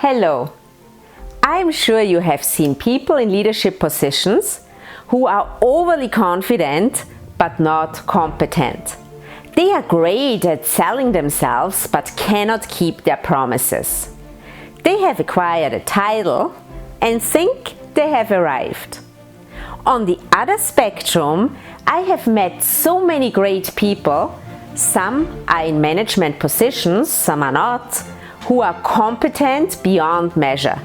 Hello. I'm sure you have seen people in leadership positions who are overly confident but not competent. They are great at selling themselves but cannot keep their promises. They have acquired a title and think they have arrived. On the other spectrum, I have met so many great people, some are in management positions, some are not, who are competent beyond measure,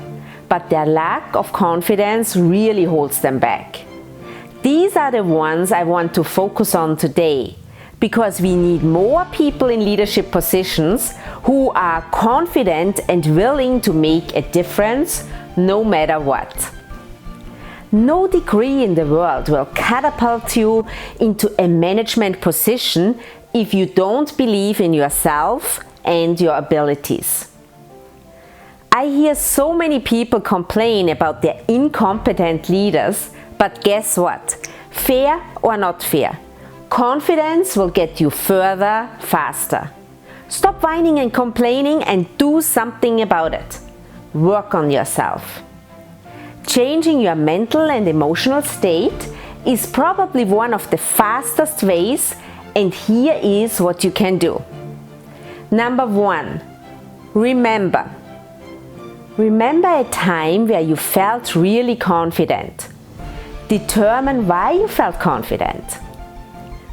but their lack of confidence really holds them back. These are the ones I want to focus on today, because we need more people in leadership positions who are confident and willing to make a difference no matter what. No degree in the world will catapult you into a management position if you don't believe in yourself and your abilities. I hear so many people complain about their incompetent leaders, but guess what? Fair or not fair, confidence will get you further faster. Stop whining and complaining and do something about it. Work on yourself. Changing your mental and emotional state is probably one of the fastest ways, and here is what you can do. Number 1, remember. Remember a time where you felt really confident. Determine why you felt confident.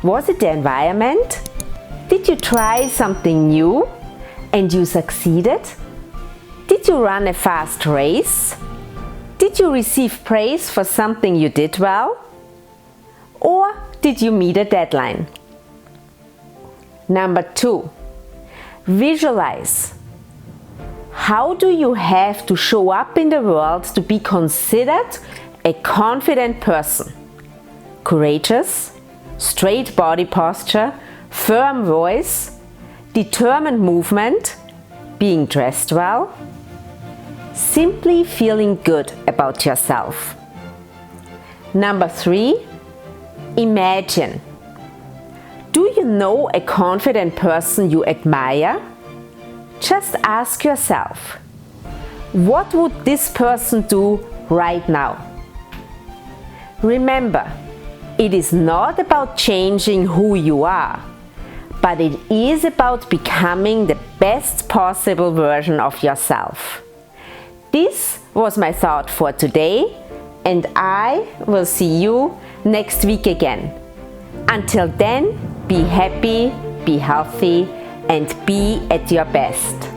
Was it the environment? Did you try something new and you succeeded? Did you run a fast race? Did you receive praise for something you did well? Or did you meet a deadline? Number 2, visualize. How do you have to show up in the world to be considered a confident person? Courageous, straight body posture, firm voice, determined movement, being dressed well, simply feeling good about yourself. Number 3, imagine. Do you know a confident person you admire? Just ask yourself, what would this person do right now? Remember, it is not about changing who you are, but it is about becoming the best possible version of yourself. This was my thought for today, and I will see you next week again. Until then, be happy, be healthy, and be at your best.